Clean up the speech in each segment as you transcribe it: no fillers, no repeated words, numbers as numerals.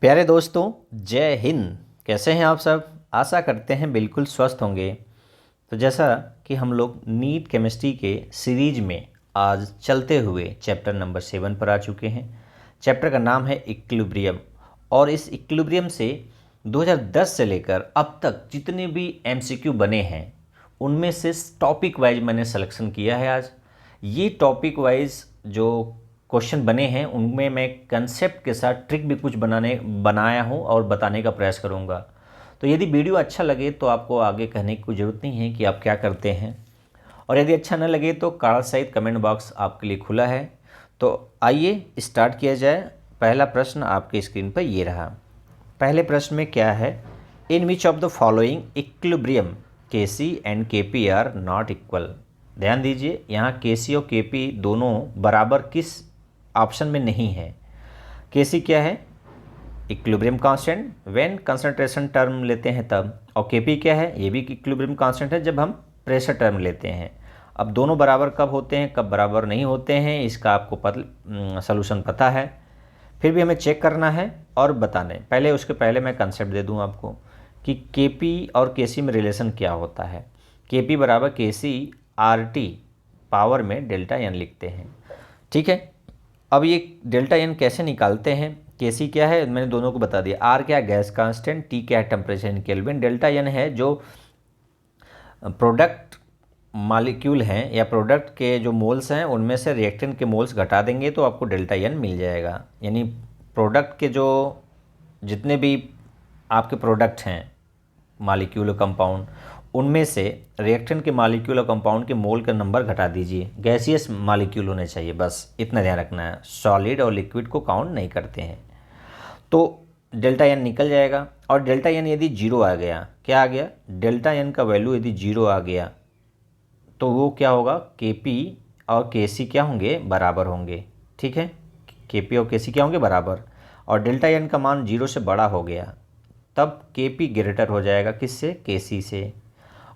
प्यारे दोस्तों, जय हिंद। कैसे हैं आप सब? आशा करते हैं बिल्कुल स्वस्थ होंगे। तो जैसा कि हम लोग नीट केमिस्ट्री के सीरीज में आज चलते हुए चैप्टर नंबर 7 पर आ चुके हैं। चैप्टर का नाम है इक्विलिब्रियम। और इस इक्विलिब्रियम से 2010 से लेकर अब तक जितने भी एमसीक्यू बने हैं उनमें से टॉपिक वाइज मैंने सिलेक्शन किया है। आज ये टॉपिक वाइज जो क्वेश्चन बने हैं उनमें मैं कंसेप्ट के साथ ट्रिक भी कुछ बनाया हूँ और बताने का प्रयास करूँगा। तो यदि वीडियो अच्छा लगे तो आपको आगे कहने की कोई ज़रूरत नहीं है कि आप क्या करते हैं, और यदि अच्छा न लगे तो कार्ड सहित कमेंट बॉक्स आपके लिए खुला है। तो आइए स्टार्ट किया जाए। पहला प्रश्न आपके स्क्रीन पर ये रहा। पहले प्रश्न में क्या है? In which of the following equilibrium K C and K P are not equal. ध्यान दीजिए, यहाँ के सी और के पी दोनों बराबर किस ऑप्शन में नहीं है। के सी क्या है? Equilibrium constant when concentration term लेते हैं तब। और के पी क्या है? ये भी इक्विलिब्रियम कांस्टेंट है जब हम प्रेशर टर्म लेते हैं। अब दोनों बराबर कब होते हैं, कब बराबर नहीं होते हैं, इसका आपको सलूशन पता है। फिर भी हमें चेक करना है और बताना है। पहले उसके पहले मैं कंसेप्ट दे दूं आपको कि के पी और के सी में रिलेशन क्या होता है। के पी बराबर के सी आर टी पावर में डेल्टा एन लिखते हैं। ठीक है, अब ये डेल्टा एन कैसे निकालते हैं? के सी क्या है मैंने दोनों को बता दिया। आर क्या है? Gas constant. टी क्या है? Temperature in kelvin. Delta n है जो प्रोडक्ट मॉलिक्यूल हैं या प्रोडक्ट के जो मोल्स हैं उनमें से रिएक्टेंट के मोल्स घटा देंगे तो आपको डेल्टा एन मिल जाएगा। यानी प्रोडक्ट के जो जितने भी आपके प्रोडक्ट हैं मॉलिक्यूल और कंपाउंड, उनमें से रिएक्टेंट के मॉलिक्यूल और कंपाउंड के मोल का नंबर घटा दीजिए। गैसियस मॉलिक्यूल होने चाहिए, बस इतना ध्यान रखना है। सॉलिड और लिक्विड को काउंट नहीं करते हैं। तो डेल्टा एन निकल जाएगा। और डेल्टा एन यदि जीरो आ गया, क्या आ गया? डेल्टा एन का वैल्यू यदि जीरो आ गया तो वो क्या होगा? के पी और के सी क्या होंगे? बराबर होंगे। ठीक है, के पी और के सी क्या होंगे? बराबर। और डेल्टा एन का मान जीरो से बड़ा हो गया तब के पी ग्रेटर हो जाएगा किससे? के सी से।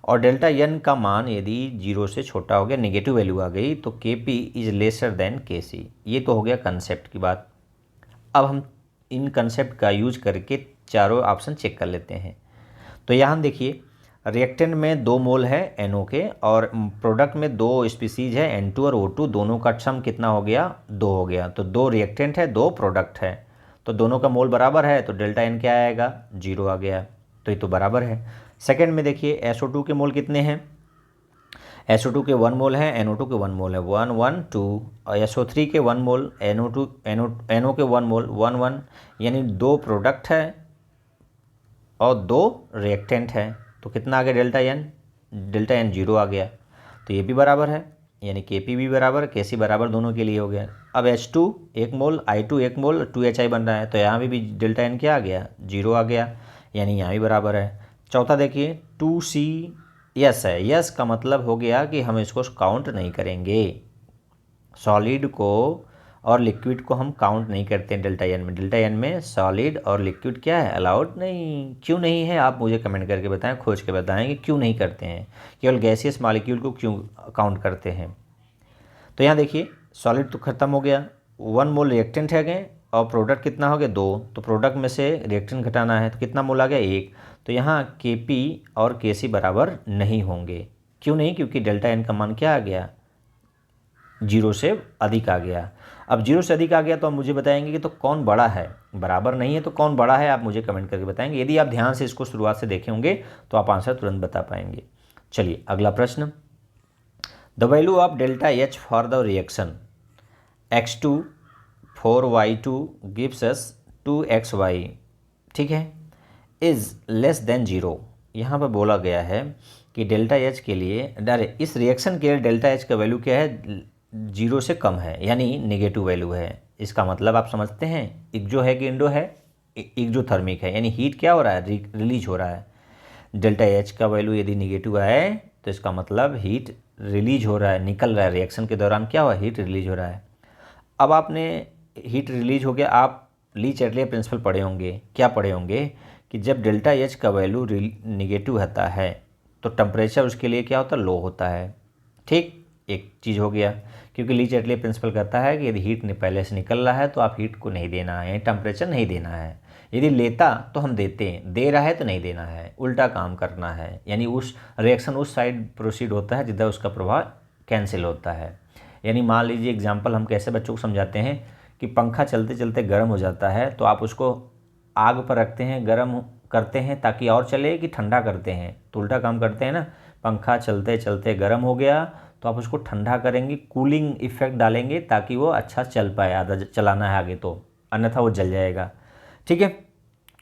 और डेल्टा एन का मान यदि जीरो से छोटा हो गया, नेगेटिव वैल्यू आ गई, तो के पी इज लेसर देन के सी। ये तो हो गया कंसेप्ट की बात। अब हम इन कंसेप्ट का यूज करके चारों ऑप्शन चेक कर लेते हैं। तो यहाँ देखिए, रिएक्टेंट में 2 मोल है NO के, और प्रोडक्ट में 2 स्पीसीज है N2 और O2। दोनों का सम कितना हो गया? 2 हो गया। तो 2 रिएक्टेंट है, 2 प्रोडक्ट है, तो दोनों का मोल बराबर है, तो डेल्टा एन क्या आएगा? 0 आ गया। तो ये तो बराबर है। सेकेंड में देखिए, SO2 के मोल कितने हैं? SO2 के 1 मोल है, NO2 के 1 मोल है, 1 1 2। और SO3 के 1 मोल, NO के 1 मोल, 1 1। यानी 2 प्रोडक्ट है और 2 रिएक्टेंट है। तो कितना आ गया डेल्टा एन? डेल्टा एन 0 आ गया। तो ये भी बराबर है, यानी के पी भी बराबर, के सी बराबर, दोनों के लिए हो गया। अब H2 1 मोल, I2 1 मोल, 2HI बन रहा है, तो यहाँ भी डेल्टा एन क्या आ गया? 0 आ गया, यानी यहाँ भी बराबर है। चौथा देखिए, 2C यस है। यस का मतलब हो गया कि हम इसको काउंट नहीं करेंगे। सॉलिड को और लिक्विड को हम काउंट नहीं करते हैं डेल्टा एन में। डेल्टा एन में सॉलिड और लिक्विड क्या है? अलाउड नहीं। क्यों नहीं है आप मुझे कमेंट करके बताएं, खोज के बताएं कि क्यों नहीं करते हैं, केवल गैसियस मॉलिक्यूल को क्यों काउंट करते हैं। तो यहाँ देखिए, सॉलिड तो खत्म हो गया, 1 मोल रिएक्टेंट है गए, और प्रोडक्ट कितना हो गया? 2। तो प्रोडक्ट में से रिएक्टेंट घटाना है, तो कितना मोल आ गया? 1। तो यहाँ के पी और के सी बराबर नहीं होंगे। क्यों नहीं? क्योंकि डेल्टा एन का मान क्या आ गया? 0 से अधिक आ गया। अब 0 से अधिक आ गया तो आप मुझे बताएंगे कि तो कौन बड़ा है? बराबर नहीं है तो कौन बड़ा है, आप मुझे कमेंट करके बताएंगे। यदि आप ध्यान से इसको शुरुआत से देखे होंगे तो आप आंसर तुरंत बता पाएंगे। चलिए अगला प्रश्न। The value of delta H for the reaction X2 4Y2 gives us 2XY, ठीक है, इज़ लेस देन 0। यहाँ पर बोला गया है कि डेल्टा एच के लिए, अरे इस रिएक्शन के लिए डेल्टा एच का वैल्यू क्या है? 0 से कम है, यानी नेगेटिव वैल्यू है। इसका मतलब आप समझते हैं, एक्जो है कि इंडो है? एक्जोथर्मिक है, यानी हीट क्या हो रहा है? रिलीज हो रहा है। डेल्टा एच का वैल्यू यदि नेगेटिव आए तो इसका मतलब हीट रिलीज हो रहा है, निकल रहा है। रिएक्शन के दौरान क्या हुआ? हीट रिलीज हो रहा है। अब आपने हीट रिलीज हो गया, आप ली चैटलियर प्रिंसिपल पढ़े होंगे। क्या पढ़े होंगे कि जब डेल्टा एच का वैल्यू नेगेटिव होता है तो टेम्परेचर उसके लिए क्या होता है? लो होता है। ठीक, एक चीज़ हो गया, क्योंकि ली चैटले प्रिंसिपल कहता है कि यदि हीट पहले से निकल रहा है तो आप हीट को नहीं देना है, टेम्परेचर नहीं देना है। यदि लेता तो हम देते हैं, दे रहा है तो नहीं देना है, उल्टा काम करना है। यानी उस रिएक्शन उस साइड प्रोसीड होता है जिधर उसका प्रभाव कैंसिल होता है। यानी मान लीजिए एग्जाम्पल हम कैसे बच्चों को समझाते हैं कि पंखा चलते चलते गर्म हो जाता है तो आप उसको आग पर रखते हैं, गर्म करते हैं ताकि और चले, कि ठंडा करते हैं? तो उल्टा काम करते हैं ना। पंखा चलते चलते गर्म हो गया तो आप उसको ठंडा करेंगे, कूलिंग इफेक्ट डालेंगे ताकि वो अच्छा चल पाए, आधा चलाना है आगे तो, अन्यथा वो जल जाएगा। ठीक है,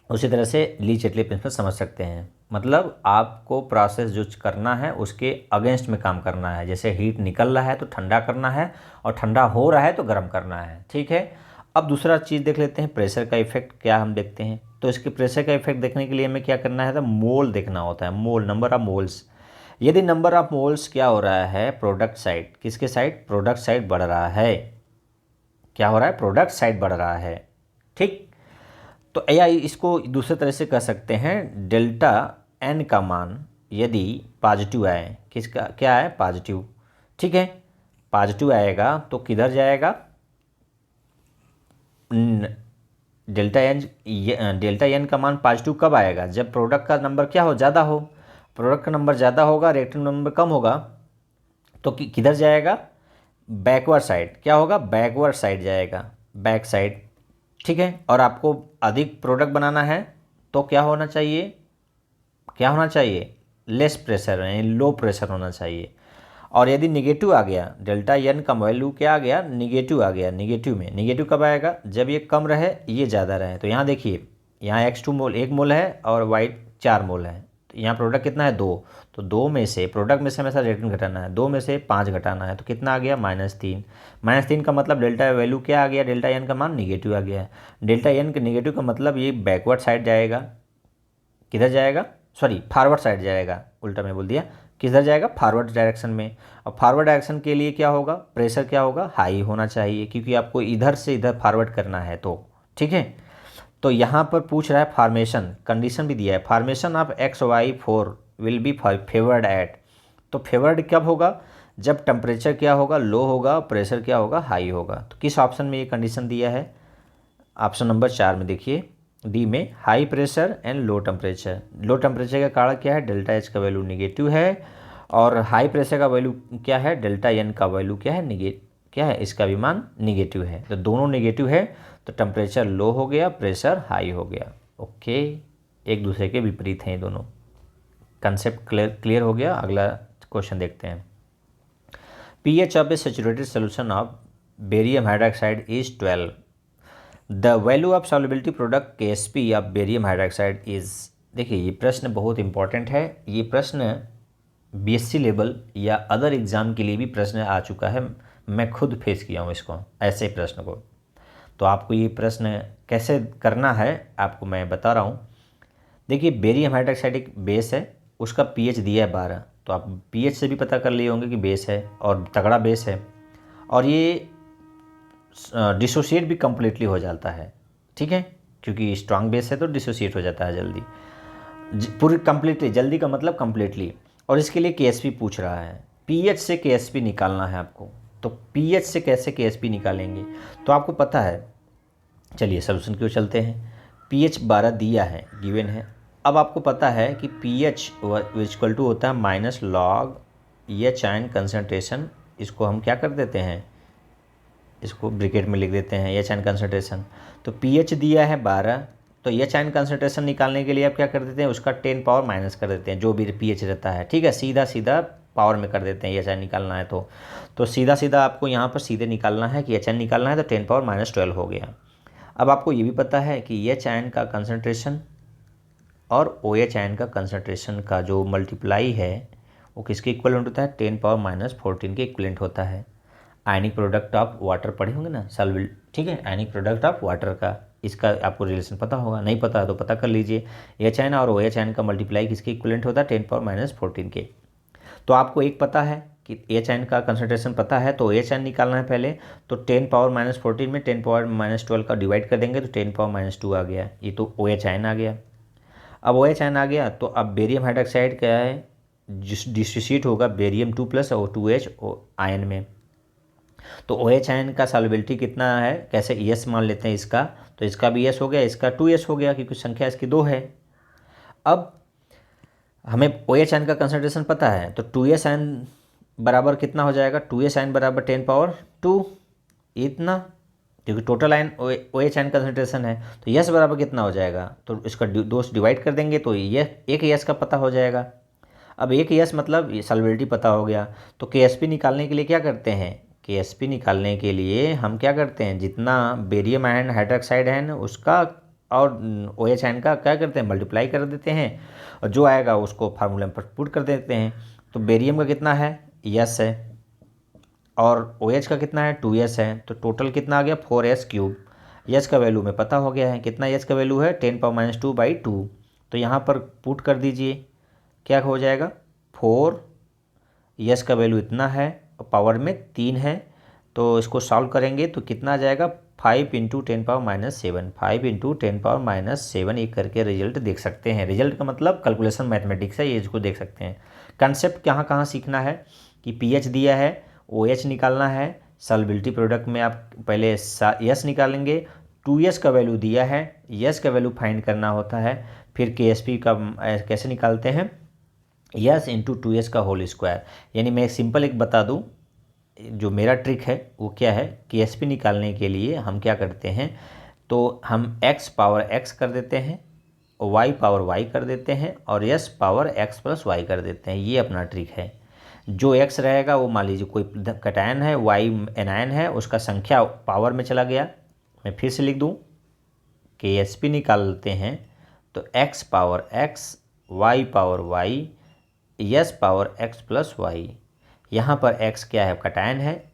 उसी तरह से ली चैटले प्रिंसिपल समझ सकते हैं। मतलब आपको प्रोसेस जो करना है उसके अगेंस्ट में काम करना है। जैसे हीट निकल रहा है तो ठंडा करना है, और ठंडा हो रहा है तो गर्म करना है। ठीक है, अब दूसरा चीज़ देख लेते हैं, प्रेशर का इफेक्ट क्या हम देखते हैं। तो इसके प्रेशर का इफेक्ट देखने के लिए हमें क्या करना है, तो मोल देखना होता है, मोल, नंबर ऑफ मोल्स। यदि नंबर ऑफ मोल्स क्या हो रहा है, प्रोडक्ट साइड, किसके साइड, प्रोडक्ट साइड बढ़ रहा है। क्या हो रहा है, प्रोडक्ट साइड बढ़ रहा है। ठीक, तो या इसको दूसरे तरह से कह सकते हैं, डेल्टा एन का मान यदि पॉजिटिव आए, किसका क्या है, पॉजिटिव। ठीक है, पॉजिटिव आएगा तो किधर जाएगा, डेल्टा एन का मान पॉजिटिव कब आएगा, जब प्रोडक्ट का नंबर क्या हो, ज़्यादा हो। प्रोडक्ट का नंबर ज़्यादा होगा, रिएक्टेंट नंबर कम होगा, तो किधर जाएगा, बैकवर्ड साइड। क्या होगा, बैकवर्ड साइड जाएगा, बैक साइड। ठीक है, और आपको अधिक प्रोडक्ट बनाना है तो क्या होना चाहिए, क्या होना चाहिए, लेस प्रेशर, यानी लो प्रेशर होना चाहिए। और यदि निगेटिव आ गया, डेल्टा एन का वैल्यू क्या आ गया, निगेटिव आ गया, निगेटिव में, निगेटिव कब आएगा, जब ये कम रहे ये ज़्यादा रहे। तो यहाँ देखिए, यहाँ X2 मोल 1 मोल है और Y 4 मोल है, तो यहाँ प्रोडक्ट कितना है, 2। तो 2 में से, प्रोडक्ट में से हमेशा रिएक्टेंट घटाना है, 2 में से 5 घटाना है, तो कितना आ गया, -3। -3 का मतलब डेल्टा वैल्यू क्या आ गया, डेल्टा एन का मान निगेटिव आ गया है। डेल्टा एन के निगेटिव का मतलब ये बैकवर्ड साइड जाएगा, किधर जाएगा, सॉरी फॉरवर्ड साइड जाएगा, उल्टा मैं बोल दिया, किधर जाएगा, फॉरवर्ड डायरेक्शन में। और फॉरवर्ड डायरेक्शन के लिए क्या होगा, प्रेशर क्या होगा, हाई होना चाहिए, क्योंकि आपको इधर से इधर फॉरवर्ड करना है तो। ठीक है, तो यहाँ पर पूछ रहा है फॉर्मेशन, कंडीशन भी दिया है, formation of XY4 will be favoured at. तो फेवर्ड कब होगा, जब टेम्परेचर क्या होगा, लो होगा, प्रेशर क्या होगा, हाई होगा। तो किस ऑप्शन में ये कंडीशन दिया है, ऑप्शन नंबर 4 में देखिए, डी में, high pressure and low temperature. Low temperature का कारण क्या है, डेल्टा एच का वैल्यू निगेटिव है, और हाई प्रेशर का वैल्यू क्या है, डेल्टा एन का वैल्यू क्या है, क्या है, इसका भी मान निगेटिव है। तो दोनों निगेटिव है तो टेम्परेचर लो हो गया, प्रेशर हाई हो गया। ओके, एक दूसरे के विपरीत हैं ये दोनों। कंसेप्ट क्लियर हो गया। अगला क्वेश्चन देखते हैं। pH of A saturated solution of barium hydroxide is 12। The value of solubility product KSP of barium hydroxide is. देखिए, ये प्रश्न बहुत इंपॉर्टेंट है। ये प्रश्न BSc लेवल या अदर एग्ज़ाम के लिए भी प्रश्न आ चुका है, मैं खुद फेस किया हूँ इसको, ऐसे प्रश्न को। तो आपको ये प्रश्न कैसे करना है आपको मैं बता रहा हूँ। देखिए, बेरियम हाइड्रोक्साइड एक बेस है, उसका pH दिया है 12, तो आप pH से भी पता कर लिए होंगे कि बेस है और तगड़ा बेस है, और ये डिसोशिएट भी कम्प्लीटली हो जाता है। ठीक है, क्योंकि स्ट्रांग बेस है तो डिसोशिएट हो जाता है जल्दी, पूरी कम्प्लीटली, जल्दी का मतलब कम्प्लीटली। और इसके लिए KSP पूछ रहा है, pH से KSP निकालना है आपको। तो pH से कैसे KSP निकालेंगे, तो आपको पता है, चलिए सॉल्यूशन की ओर चलते हैं। pH 12 दिया है, गिवन है। अब आपको पता है कि pH इक्वल टू होता है -log एच आयन कंसनट्रेशन। इसको हम क्या कर देते हैं, इसको ब्रैकेट में लिख देते हैं, एच आयन कंसनट्रेशन। तो pH दिया है 12, तो एच आयन कंसनट्रेशन निकालने के लिए आप क्या कर देते हैं, उसका 10 पावर माइनस कर देते हैं, जो भी pH रहता है। ठीक है, सीधा सीधा पावर में कर देते हैं, एच आयन निकालना है तो सीधा सीधा आपको यहाँ पर सीधे निकालना है कि एच आयन निकालना है, तो 10 पावर -12 हो गया। अब आपको ये भी पता है कि एच आयन का कंसनट्रेशन और OH आयन का कंसनट्रेशन का जो मल्टीप्लाई है वो किसके इक्वलेंट होता है, 10 पावर -14 के इक्वलेंट होता है। आयनिक प्रोडक्ट ऑफ वाटर पढ़े होंगे ना, सॉल्वेंट। ठीक है, आयनिक प्रोडक्ट ऑफ वाटर का इसका आपको रिलेशन पता होगा, नहीं पता तो पता कर लीजिए। एच आयन और OH आयन का मल्टीप्लाई किसके इक्वलेंट होता है, 10 पावर -14 के। तो आपको एक पता है कि एच आयन का कंसनट्रेशन पता है, तो OH आयन निकालना है पहले। तो 10 पावर -14 में 10 पावर -12 का डिवाइड कर देंगे तो 10 पावर -2 आ गया, ये तो OH आयन आ गया। अब OH आयन आ गया तो अब बेरियम हाइड्रोक्साइड क्या है, डिसोसिएट होगा बेरियम 2 प्लस और 2H आयन में। तो OH आयन का सॉल्युबिलिटी कितना है, कैसे ES मान लेते हैं इसका, तो इसका भी ES हो गया, इसका 2S हो गया क्योंकि संख्या इसकी 2 है। अब हमें OH आयन का कंसंट्रेशन पता है, तो 2S आयन बराबर कितना हो जाएगा, 2S आयन बराबर 10 पावर 2 इतना, क्योंकि total ion OH ion concentration है। तो यस बराबर कितना हो जाएगा, तो इसका 2 से डिवाइड कर देंगे तो ये एक यस का पता हो जाएगा। अब एक यस मतलब सॉल्युबिलिटी पता हो गया। तो KSP निकालने के लिए क्या करते हैं, KSP निकालने के लिए हम क्या करते हैं, जितना बेरियम आयन हाइड्रोक्साइड है उसका और OH आयन का क्या करते हैं, मल्टीप्लाई कर देते हैं और जो आएगा उसको फार्मूला में पुट कर देते हैं। तो बेरियम का कितना है, यस है, और OH का कितना है, 2S है, तो टोटल कितना आ गया 4S क्यूब। यस का वैल्यू में पता हो गया है, कितना यस का वैल्यू है 10⁻²/2। तो यहाँ पर पुट कर दीजिए, क्या हो जाएगा 4, यस का वैल्यू इतना है और पावर में 3 है, तो इसको सॉल्व करेंगे तो कितना आ जाएगा 5 × 10⁻⁷, 5 × 10⁻⁷, एक करके रिजल्ट देख सकते हैं। रिजल्ट का मतलब कैलकुलेशन मैथमेटिक्स है, ये इसको देख सकते हैं। कंसेप्ट कहाँ कहाँ सीखना है कि pH दिया है, OH निकालना है, सॉल्युबिलिटी प्रोडक्ट में आप पहले यस निकालेंगे, 2S का वैल्यू दिया है, यस का वैल्यू फाइंड करना होता है, फिर KSP का कैसे निकालते हैं, यस इंटू 2S का होल स्क्वायर। यानी मैं सिंपल एक बता दूं, जो मेरा ट्रिक है वो क्या है, KSP निकालने के लिए हम क्या करते हैं, तो हम x पावर x कर देते हैं, y पावर y कर देते हैं और s power x plus y कर देते हैं। ये अपना ट्रिक है। जो x रहेगा वो मान लीजिए कोई कैटायन है, y एनायन है, उसका संख्या पावर में चला गया। मैं फिर से लिख दूं, KSP निकालते हैं तो x power x, y power y, s power x plus y। यहाँ पर x क्या है, कैटायन है,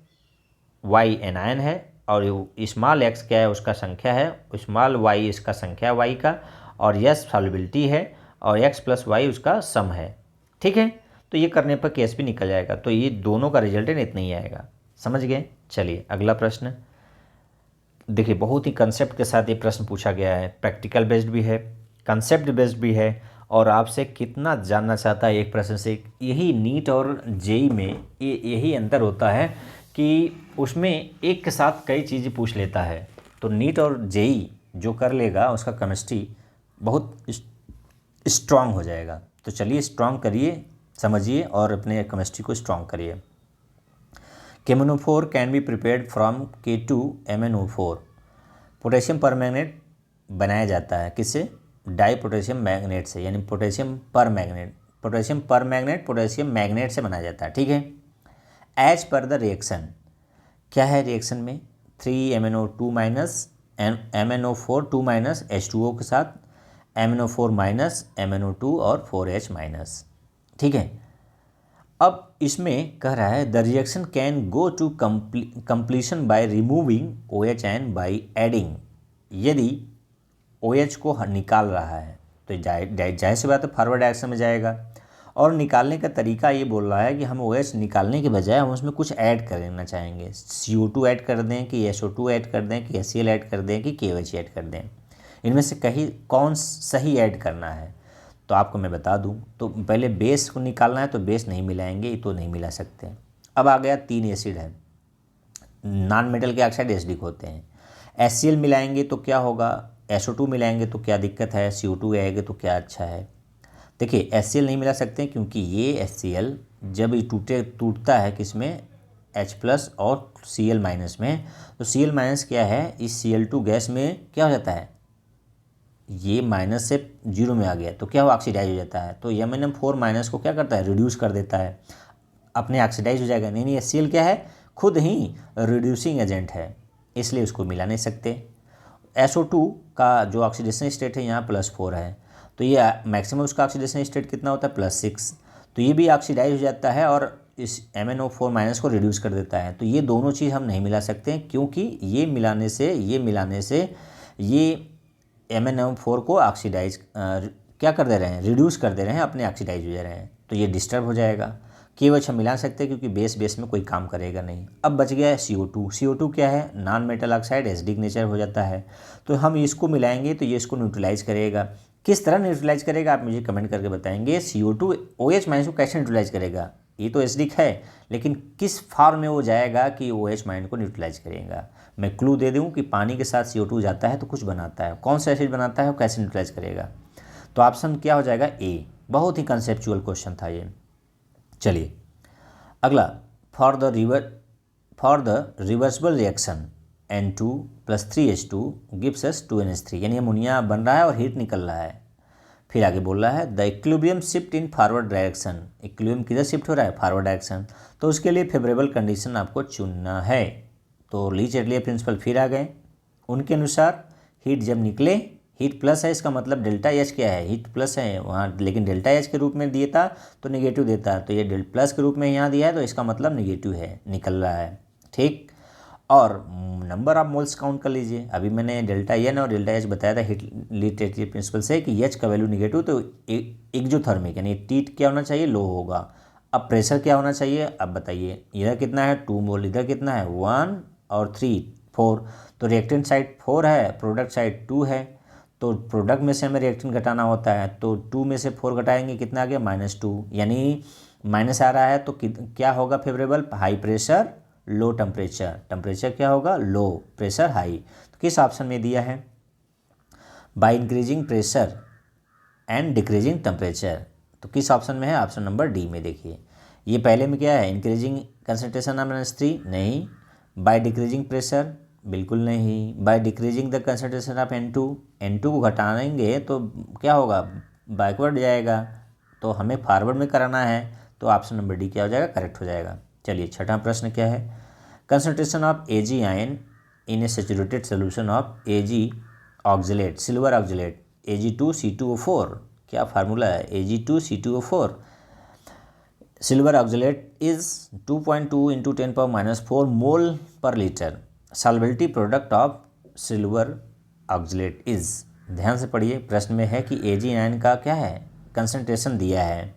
y एनायन है और स्मॉल x क्या है, उसका संख्या है, स्मॉल y इसका संख्या है y का, और s सॉल्युबिलिटी है और x प्लस y उसका सम है। ठीक है, तो ये करने पर KSP निकल जाएगा। तो ये दोनों का रिजल्ट इतना ही आएगा। समझ गए। चलिए अगला प्रश्न देखिए, बहुत ही कंसेप्ट के साथ ये प्रश्न पूछा गया है, प्रैक्टिकल बेस्ड भी है, कंसेप्ट बेस्ड भी है, और आपसे कितना जानना चाहता है एक प्रश्न से। यही नीट और JEE में यही अंतर होता है कि उसमें एक के साथ कई चीज़ें पूछ लेता है। तो नीट और JEE जो कर लेगा उसका केमिस्ट्री बहुत स्ट्रांग हो जाएगा। तो चलिए स्ट्रांग करिए, समझिए और अपने केमिस्ट्री को स्ट्रांग करिए। KMnO4 can be prepared from K2MnO4। Potassium permanganate बनाया जाता है किससे, डाई पोटेशियम मैग्नेट से, यानी पोटेशियम परमैंगनेट, पोटेशियम मैग्नेट से बनाया जाता है। ठीक है। एज पर द रिएक्शन, क्या है रिएक्शन में, 3MnO2 minus MnO4 2 minus H2O के साथ MnO4 माइनस MnO2 और 4H माइनस। ठीक है। अब इसमें कह रहा है the reaction can go to completion by removing OH ion by adding. यदि OH को निकाल रहा है तो जाहिर सी बात है फॉरवर्ड डायरेक्शन में जाएगा, और निकालने का तरीका ये बोल रहा है कि हम OH निकालने के बजाय हम उसमें कुछ ऐड करना चाहेंगे। CO2 ऐड कर दें कि SO2 ऐड कर दें कि HCl ऐड कर दें कि KOH ऐड कर दें, इनमें से कहीं कौन सही ऐड करना है। तो आपको मैं बता दूं, तो पहले बेस को निकालना है तो बेस नहीं मिलाएंगे, ये तो नहीं मिला सकते। अब आ गया 3 एसिड है, नॉन मेटल के ऑक्साइड एसिडिक होते हैं। HCl मिलाएंगे तो क्या होगा, SO2 मिलाएंगे तो क्या दिक्कत है, CO2 आएगा तो क्या अच्छा है। देखिए HCl नहीं मिला सकते क्योंकि ये HCl जब ये टूटता है किसमें, H प्लस और Cl माइनस में, तो Cl माइनस क्या है, इस Cl2 गैस में क्या हो जाता है, ये माइनस से 0 में आ गया तो क्या हो, ऑक्सीडाइज हो जाता है। तो MnO4 माइनस को क्या करता है, रिड्यूस कर देता है, अपने ऑक्सीडाइज हो जाएगा। नहीं HCl क्या है, खुद ही रिड्यूसिंग एजेंट है, इसलिए उसको मिला नहीं सकते। SO2 का जो ऑक्सीडेशन स्टेट है यहाँ +4 है, तो ये मैक्सिमम उसका ऑक्सीडेशन स्टेट कितना होता है, +6, तो ये भी ऑक्सीडाइज हो जाता है और इस MnO4 माइनस को रिड्यूस कर देता है। तो ये दोनों चीज़ हम नहीं मिला सकते क्योंकि ये मिलाने से ये MnO4 को ऑक्सीडाइज क्या कर दे रहे हैं, रिड्यूस कर दे रहे हैं, अपने ऑक्सीडाइज हो जा रहे हैं, तो ये डिस्टर्ब हो जाएगा। KOH हम मिला सकते हैं क्योंकि बेस में कोई काम करेगा नहीं। अब बच गया है CO2 क्या है, non metal oxide acidic nature हो जाता है, तो हम इसको मिलाएंगे तो ये इसको न्यूट्रलाइज करेगा। किस तरह न्यूट्रलाइज करेगा आप मुझे कमेंट करके बताएंगे। CO2 OH माइनस को कैसे न्यूट्रलाइज करेगा, ये तो एसिडिक है, लेकिन किस फॉर्म में वो जाएगा कि OH माइनस को न्यूट्रलाइज करेगा। मैं क्लू दे दूं कि पानी के साथ CO2 जाता है तो कुछ बनाता है, कौन सा एसिड बनाता है और कैसे न्यूट्रलाइज करेगा। तो ऑप्शन क्या हो जाएगा, ए। बहुत ही कंसेप्चुअल क्वेश्चन था ये। चलिए अगला, for the reversible reaction N2 + 3H2 gives us 2NH3, यानी अमोनिया बन रहा है और हीट निकल रहा है। फिर आगे बोल रहा है the equilibrium shift in forward direction, equilibrium किधर शिफ्ट हो रहा है, फॉरवर्ड डायरेक्शन, तो उसके लिए फेवरेबल कंडीशन आपको चुनना है। तो ली चैटलियर प्रिंसिपल फिर आ गए, उनके अनुसार हीट जब निकले, हीट प्लस है इसका मतलब डेल्टा एच क्या है, हीट प्लस है वहाँ, लेकिन डेल्टा एच के रूप में दिया था तो नेगेटिव देता, तो ये प्लस के रूप में यहाँ दिया है तो इसका मतलब नेगेटिव है, निकल रहा है। ठीक, और नंबर ऑफ मोल्स काउंट कर लीजिए। अभी मैंने डेल्टा एन और डेल्टा एच बताया था हीट ली चैटलियर प्रिंसिपल से कि एच का वैल्यू निगेटिव, तो एक्जोथर्मिक यानी टीट क्या होना चाहिए, लो होगा। अब प्रेशर क्या होना चाहिए, अब बताइए, इधर कितना है 2 मोल, इधर कितना है 1 और 3 4, तो रिएक्टेंट साइड 4 है, प्रोडक्ट साइड 2 है, तो प्रोडक्ट में से हमें रिएक्टेंट घटाना होता है, तो 2 में से 4 घटाएंगे कितना आ गया -2, यानी माइनस आ रहा है तो क्या होगा favourable, high pressure low temperature, temperature क्या होगा लो, प्रेशर हाई। तो किस ऑप्शन में दिया है, by increasing pressure and decreasing temperature, तो किस ऑप्शन में है, ऑप्शन नंबर डी में। देखिए ये पहले में क्या है, इंक्रीजिंग कंसंट्रेशन ऑफ -3 नहीं, बाय डिक्रीजिंग प्रेशर बिल्कुल नहीं, by decreasing the concentration of N2 को घटाएंगे तो क्या होगा, बैकवर्ड जाएगा, तो हमें फॉरवर्ड में कराना है, तो ऑप्शन नंबर डी क्या हो जाएगा, करेक्ट हो जाएगा। चलिए छठा प्रश्न क्या है, concentration of Ag ion in A saturated solution of Ag oxalate, silver oxalate Ag2C2O4, क्या फार्मूला है, Ag2C2O4, silver oxalate is 2.2 × 10⁻⁴ mole पर litre, solubility product of silver oxalate is. ध्यान से पढ़िए, प्रश्न में है कि Ag आयन का क्या है, कंसंट्रेशन दिया है,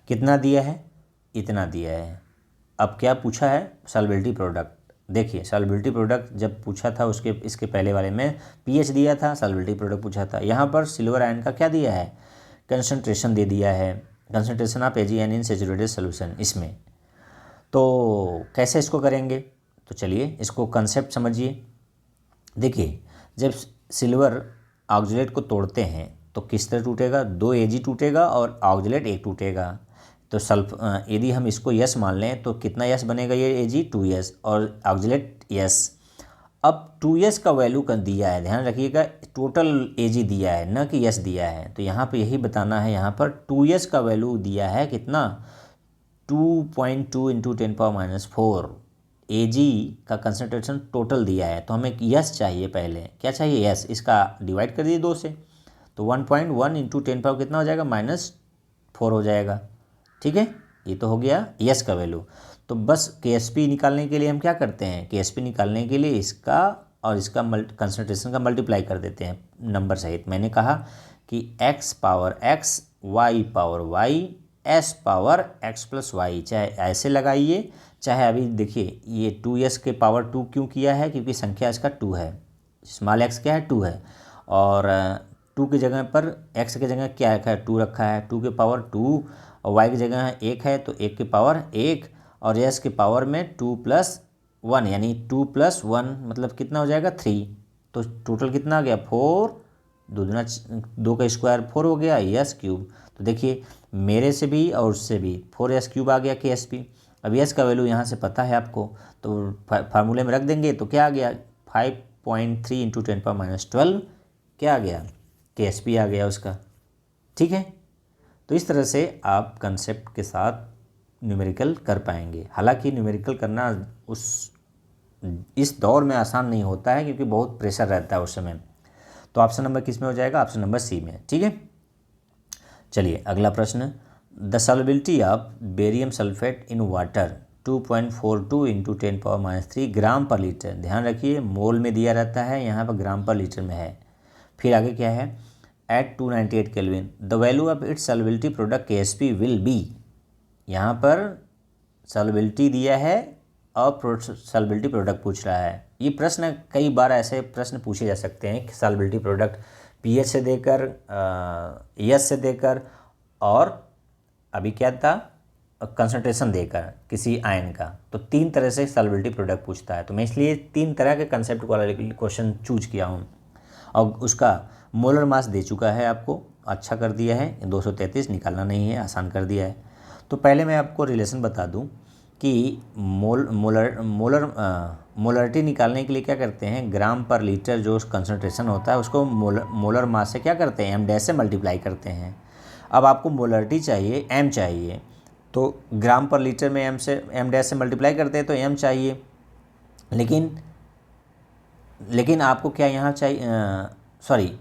कितना दिया है, इतना दिया है। अब क्या पूछा है, सॉल्वेबिलिटी प्रोडक्ट। देखिए सॉल्वेबिलिटी प्रोडक्ट जब पूछा था उसके इसके पहले वाले में pH दिया था, सॉल्वेबिलिटी प्रोडक्ट पूछा था। यहाँ पर सिल्वर आयन का क्या दिया है, कंसंट्रेशन दे दिया है, concentration of Ag in saturated solution इसमें। तो कैसे इसको करेंगे, तो चलिए इसको कंसेप्ट समझिए। देखिए जब सिल्वर ऑक्जेलेट को तोड़ते हैं तो किस तरह टूटेगा, 2 Ag टूटेगा और ऑक्जेलेट 1 टूटेगा। तो यदि हम इसको यस मान लें तो कितना यस बनेगा, ये Ag 2s और ऑक्जेलेट यस। अब 2s का वैल्यू कर दिया है, ध्यान रखिएगा टोटल Ag दिया है ना कि यस दिया है, तो यहाँ पे यही बताना है, यहाँ पर 2s का वैल्यू दिया है कितना, 2.2 × 10⁻⁴ Ag का कंसंट्रेशन टोटल दिया है, तो हमें यस चाहिए, पहले क्या चाहिए यस, इसका डिवाइड कर दीजिए 2 से, तो 1.1 × 10 कितना हो जाएगा, -4 हो जाएगा। ठीक है, ये तो हो गया यस का वैल्यू। तो बस KSP निकालने के लिए हम क्या करते हैं, KSP निकालने के लिए इसका और इसका कंसंट्रेशन का मल्टीप्लाई कर देते हैं नंबर सहित। मैंने कहा कि x power x, y power y, s power x + y, चाहे ऐसे लगाइए चाहे अभी देखिए ये 2s के पावर 2 क्यों किया है, क्योंकि संख्या इसका 2 है, स्मॉल x क्या है 2 है, और 2 की जगह पर x की जगह क्या रखा है 2 रखा है, 2 के पावर 2, और y की जगह 1 है तो 1 के पावर 1, और s के पावर में 2 + 1 यानी 2 + 1 मतलब कितना हो जाएगा 3, तो टोटल कितना आ गया 4, 2 का स्क्वायर 4 हो गया, s³। तो देखिए मेरे से भी और उससे भी 4s³ आ गया KSP। अब s का वैल्यू यहाँ से पता है आपको, तो फार्मूले में रख देंगे तो क्या आ गया 5.3 × 10⁻12 क्या आ गया, KSP आ गया उसका। ठीक है, तो इस तरह से आप कंसेप्ट के साथ न्यूमेरिकल कर पाएंगे। हालांकि न्यूमेरिकल करना इस दौर में आसान नहीं होता है, क्योंकि बहुत प्रेशर रहता है उस समय। तो ऑप्शन नंबर किस में हो जाएगा, ऑप्शन नंबर सी में। ठीक है, चलिए अगला प्रश्न, the solubility of barium sulphate in water 2.42 × 10⁻³ ग्राम पर लीटर। ध्यान रखिए मोल में दिया रहता है, यहाँ पर ग्राम पर लीटर में है। फिर आगे क्या है, at 298 kelvin the value of its solubility product KSP will be. यहाँ पर सॉल्युबिलिटी दिया है और सॉल्युबिलिटी प्रोडक्ट पूछ रहा है। ये प्रश्न कई बार ऐसे प्रश्न पूछे जा सकते हैं कि सॉल्युबिलिटी प्रोडक्ट पीएच से देकर एस से देकर और अभी क्या था कंसंट्रेशन देकर किसी आयन का। तो 3 तरह से सॉल्युबिलिटी प्रोडक्ट पूछता है, तो मैं इसलिए 3 तरह के कंसेप्ट वाला क्वेश्चन चूज किया हूँ। और उसका मोलर मास दे चुका है आपको, अच्छा कर दिया है, 233 निकालना नहीं है, आसान कर दिया है। तो पहले मैं आपको रिलेशन बता दूं कि मोलरिटी निकालने के लिए क्या करते हैं, ग्राम पर लीटर जो कंसंट्रेशन होता है उसको मोलर मास से क्या करते हैं, m डैश से मल्टीप्लाई करते हैं। अब आपको मोलरिटी चाहिए, m चाहिए, तो ग्राम पर लीटर में m डैश से मल्टीप्लाई करते हैं तो m चाहिए। लेकिन आपको क्या यहाँ चाहिए, सॉरी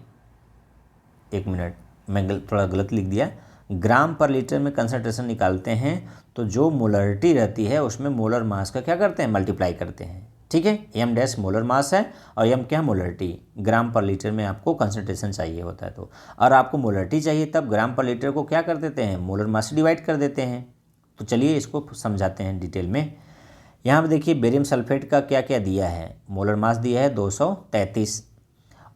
एक मिनट, मैं थोड़ा गलत लिख दिया। ग्राम पर लीटर में कंसंट्रेशन निकालते हैं तो जो मोलरिटी रहती है उसमें मोलर मास का क्या करते हैं, मल्टीप्लाई करते हैं। ठीक है, m डैश मोलर मास है और m क्या है, मोलरिटी। ग्राम पर लीटर में आपको कंसंट्रेशन चाहिए होता है, तो और आपको मोलरिटी चाहिए तब ग्राम पर लीटर को क्या कर देते हैं, मोलर मास से डिवाइड कर देते हैं। तो चलिए इसको समझाते हैं डिटेल में। यहाँ पर देखिए बेरियम सल्फेट का क्या क्या दिया है, मोलर मास दिया है 233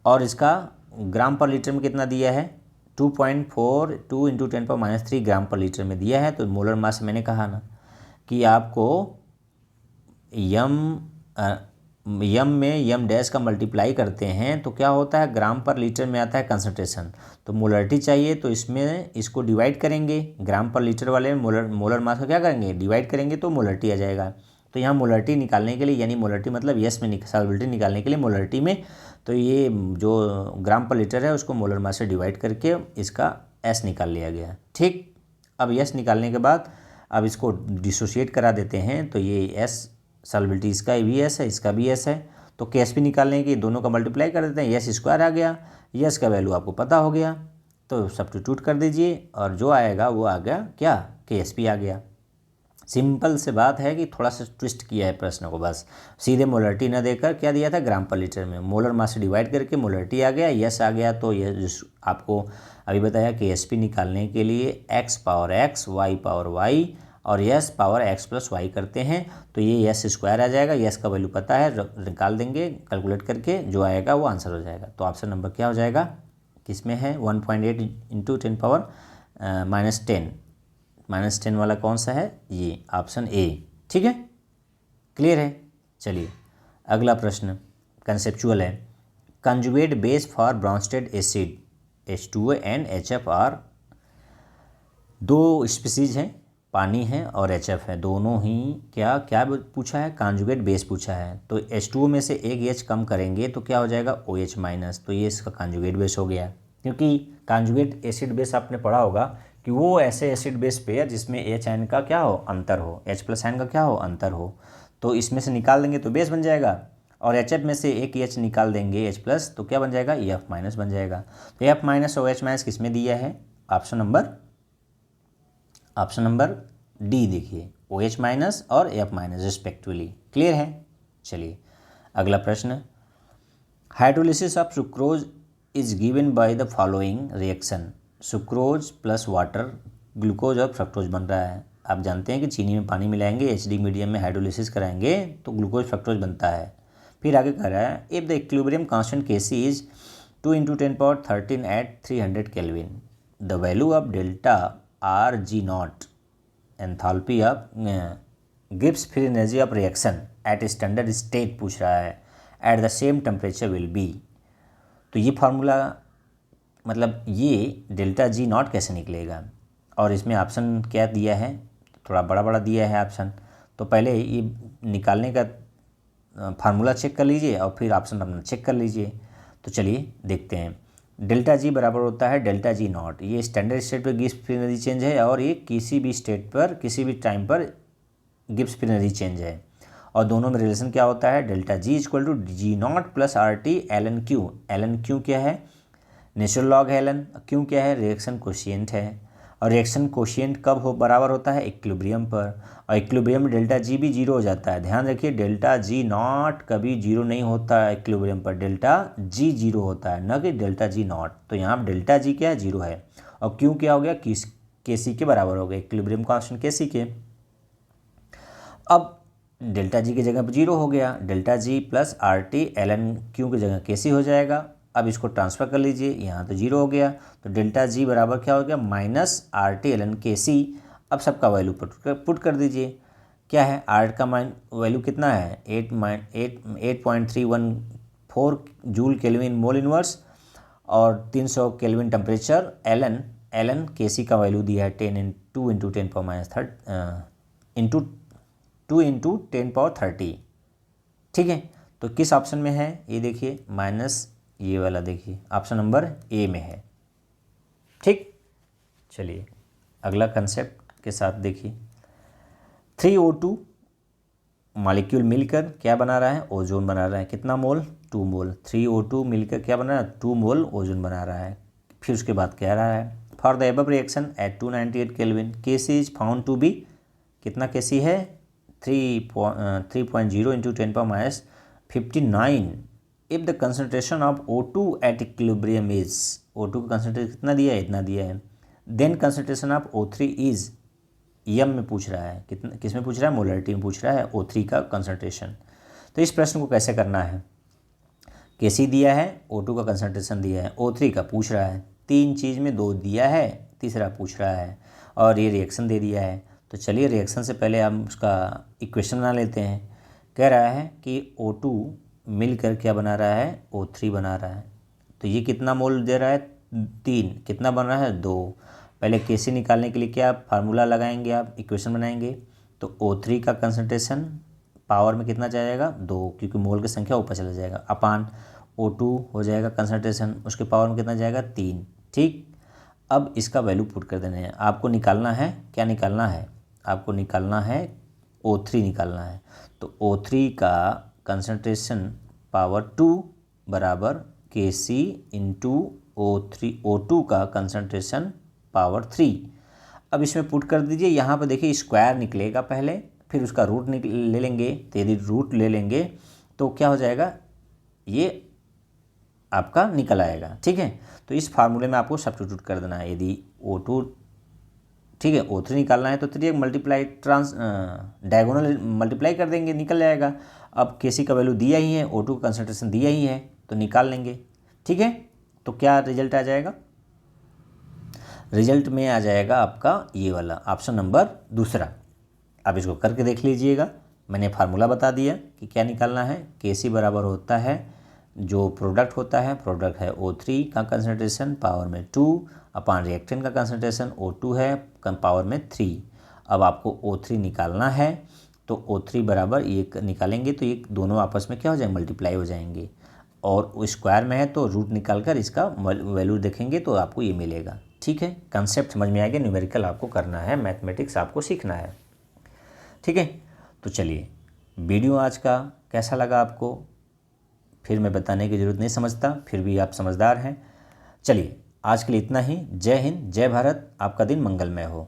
और इसका ग्राम पर लीटर में कितना दिया है, 2.42 × 10⁻³ ग्राम पर लीटर में दिया है। तो मोलर मास मैंने कहा ना कि आपको यम में यम डैश का मल्टीप्लाई करते हैं तो क्या होता है, ग्राम पर लीटर में आता है कंसंट्रेशन। तो मोलरिटी चाहिए तो इसमें इसको डिवाइड करेंगे, ग्राम पर लीटर वाले मोलर मास का क्या करेंगे, डिवाइड करेंगे तो मोलरिटी आ जाएगा। तो यहाँ मोलरिटी निकालने के लिए, यानी मोलरिटी मतलब यस में सॉल्युबिलिटी निकालने के लिए मोलरिटी में, तो ये जो ग्राम पर लीटर है उसको मोलर मास से डिवाइड करके इसका एस निकाल लिया गया। ठीक, अब एस निकालने के बाद अब इसको डिसोशिएट करा देते हैं, तो ये एस सॉल्युबिलिटी इसका भी एस है, इसका भी एस है। तो KSP निकालने के दोनों का मल्टीप्लाई कर देते हैं, एस स्क्वायर आ गया, एस का वैल्यू आपको पता हो गया तो सब्स्टिट्यूट कर दीजिए और जो आएगा वो आ गया क्या, KSP आ गया। सिंपल से बात है कि थोड़ा सा ट्विस्ट किया है प्रश्न को, बस सीधे मोलरिटी न देकर क्या दिया था, ग्राम पर लीटर में मोलर मास से डिवाइड करके मोलरिटी आ गया, यस आ गया। तो ये आपको अभी बताया कि KSP निकालने के लिए x power x, y power y और यस पावर x + y करते हैं तो ये यस स्क्वायर आ जाएगा। यस का वैल्यू पता है, निकाल देंगे कैलकुलेट करके, जो आएगा वो आंसर हो जाएगा। तो ऑप्शन नंबर क्या हो जाएगा, किसमें है, 1.8 × 10⁻⁻10 -10 वाला कौन सा है, ये ऑप्शन ए। ठीक है, क्लियर है। चलिए अगला प्रश्न कंसेप्चुअल है। Conjugate base for Bronsted acid H2O and HF are, दो स्पीसीज हैं, पानी है और HF है, दोनों ही क्या क्या पूछा है, कंजुगेट बेस पूछा है। तो H2O में से एक H कम करेंगे तो क्या हो जाएगा, OH-, तो ये इसका कंजुगेट बेस हो गया। क्योंकि कंजुगेट एसिड बेस आपने पढ़ा होगा कि वो ऐसे एसिड बेस पेयर जिसमें H आयन का क्या हो, अंतर हो, H+ आयन का क्या हो, अंतर हो। तो इसमें से निकाल देंगे तो बेस बन जाएगा और HF में से एक H निकाल देंगे H+, तो क्या बन जाएगा, F- बन जाएगा। तो F- और OH- किस में दिया है, ऑप्शन नंबर डी देखिए, OH- और F- रिस्पेक्टिवली। क्लियर है। चलिए अगला प्रश्न, hydrolysis of sucrose is given by the following reaction. Sucrose plus water, glucose और फ्रक्टोज बन रहा है। आप जानते हैं कि चीनी में पानी मिलाएंगे, HD मीडियम में हाइड्रोलिसिस कराएंगे तो ग्लूकोज फ्रक्टोज बनता है। फिर आगे कह रहा है, if the equilibrium constant Kc is 2 × 10⁻13 at 300 kelvin, the value of delta Rg0 enthalpy of Gibbs free energy of reaction at standard state पूछ रहा है, at the same temperature will be. तो ये फार्मूला मतलब ये ΔG0 कैसे निकलेगा, और इसमें ऑप्शन क्या दिया है, थोड़ा बड़ा बड़ा दिया है ऑप्शन। तो पहले ये निकालने का फार्मूला चेक कर लीजिए और फिर ऑप्शन अपना चेक कर लीजिए। तो चलिए देखते हैं। ΔG बराबर होता है ΔG0, ये स्टैंडर्ड स्टेट पर गिब्स फ्री एनर्जी चेंज है और ये किसी भी स्टेट पर किसी भी टाइम पर गिब्स फ्री एनर्जी चेंज है। और दोनों में रिलेशन क्या होता है, ΔG = G0 + RT ln Q। ln Q क्या है, नेचुरल लॉग है ln, Q क्या है, रिएक्शन कोशिएंट है। और रिएक्शन कोशिएंट कब बराबर होता है, इक्विलिब्रियम पर, और इक्विलिब्रियम में ΔG भी 0 हो जाता है। ध्यान रखिए ΔG0 कभी 0 नहीं होता है इक्विलिब्रियम पर, ΔG 0 होता है, न कि ΔG0। तो यहाँ पर ΔG क्या है, 0 है और Q क्या हो गया, Kc के बराबर हो गया, इक्विलिब्रियम कांस्टेंट Kc के। अब ΔG की जगह पर 0 हो गया, ΔG + RT ln Q की जगह Kc हो जाएगा। अब इसको ट्रांसफ़र कर लीजिए, यहाँ तो 0 हो गया, तो डेल्टा जी बराबर क्या हो गया minus R T l n K c. अब सबका वैल्यू पुट कर दीजिए। क्या है, आर का वैल्यू कितना है 8.314 जूल केल्विन मोल इनवर्स और 300 kelvin temperature. L n K सी का वैल्यू दिया है 2 × 10⁻30। ठीक है, तो किस ऑप्शन में है ये देखिए, माइनस ये वाला देखिए ऑप्शन नंबर ए में है। ठीक, चलिए अगला कंसेप्ट के साथ देखिए। 3O2 मॉलिक्यूल मिलकर क्या बना रहा है, ओजोन बना रहा है। कितना मोल, 2 मोल। 3O2 मिलकर क्या बना रहा है, 2 मोल ओजोन बना रहा है। फिर उसके बाद कह रहा है for the above reaction at 298 kelvin KC is found to be, कितना केसी है 3.0 × 10⁻59। If the concentration of O2 at equilibrium is, O2 का कंसनट्रेशन कितना दिया है, इतना दिया है। Then concentration of O3 is, यम में पूछ रहा है, कितना किस में पूछ रहा है, मोलरिटी में पूछ रहा है O3 का कंसनट्रेशन। तो इस प्रश्न को कैसे करना है, केसी दिया है, O2 का कंसनट्रेशन दिया है, O3 का पूछ रहा है, 3 चीज़ में 2 दिया है, तीसरा पूछ रहा है और ये रिएक्शन दे दिया है। तो चलिए रिएक्शन से पहले हम उसका इक्वेशन बना लेते हैं। कह रहा है कि O2 मिलकर क्या बना रहा है, O3 बना रहा है। तो ये कितना मोल दे रहा है, 3, कितना बन रहा है 2। पहले केसी निकालने के लिए क्या फार्मूला लगाएंगे, आप इक्वेशन बनाएंगे। तो O3 का कंसनट्रेशन पावर में कितना जाएगा 2, क्योंकि मोल की संख्या ऊपर चला जाएगा, अपान O2 हो जाएगा कंसनट्रेशन, उसके पावर में कितना जाएगा 3। ठीक, अब इसका वैल्यू पुट कर देना है। आपको निकालना है, क्या निकालना है, आपको निकालना है O3 निकालना है। तो O3 का कंसनट्रेशन पावर 2 बराबर Kc इंटू O2 का कंसनट्रेशन पावर 3। अब इसमें पुट कर दीजिए। यहाँ पर देखिए स्क्वायर निकलेगा पहले, फिर उसका रूट ले लेंगे। तो यदि रूट ले लेंगे तो क्या हो जाएगा, ये आपका निकल आएगा। ठीक है, तो इस फार्मूले में आपको सब्स्टिट्यूट कर देना है। यदि O2, ठीक है, O3 निकालना है तो 3 मल्टीप्लाई डायगोनल मल्टीप्लाई कर देंगे, निकल जाएगा। अब केसी का वैल्यू दिया ही है, O2 का कंसनट्रेशन दिया ही है, तो निकाल लेंगे। ठीक है, तो क्या रिजल्ट आ जाएगा, रिजल्ट में आ जाएगा आपका ये वाला ऑप्शन नंबर दूसरा। आप इसको करके देख लीजिएगा। मैंने फार्मूला बता दिया कि क्या निकालना है। केसी बराबर होता है, जो प्रोडक्ट होता है, प्रोडक्ट है O3 का कंसनट्रेशन पावर में 2 अपान रिएक्टेंट का कंसनट्रेशन O2 है पावर में 3। अब आपको O3 निकालना है, तो O3 बराबर ये निकालेंगे तो ये दोनों आपस में क्या हो जाएंगे, मल्टीप्लाई हो जाएंगे। और स्क्वायर में है तो रूट निकाल कर इसका वैल्यू देखेंगे तो आपको ये मिलेगा। ठीक है, कंसेप्ट समझ में आ गया। न्यूमेरिकल आपको करना है, मैथमेटिक्स आपको सीखना है। ठीक है, तो चलिए वीडियो आज का कैसा लगा आपको, फिर मैं बताने की ज़रूरत नहीं समझता, फिर भी आप समझदार हैं। चलिए आज के लिए इतना ही। जय हिंद, जय भारत, आपका दिन मंगलमय हो।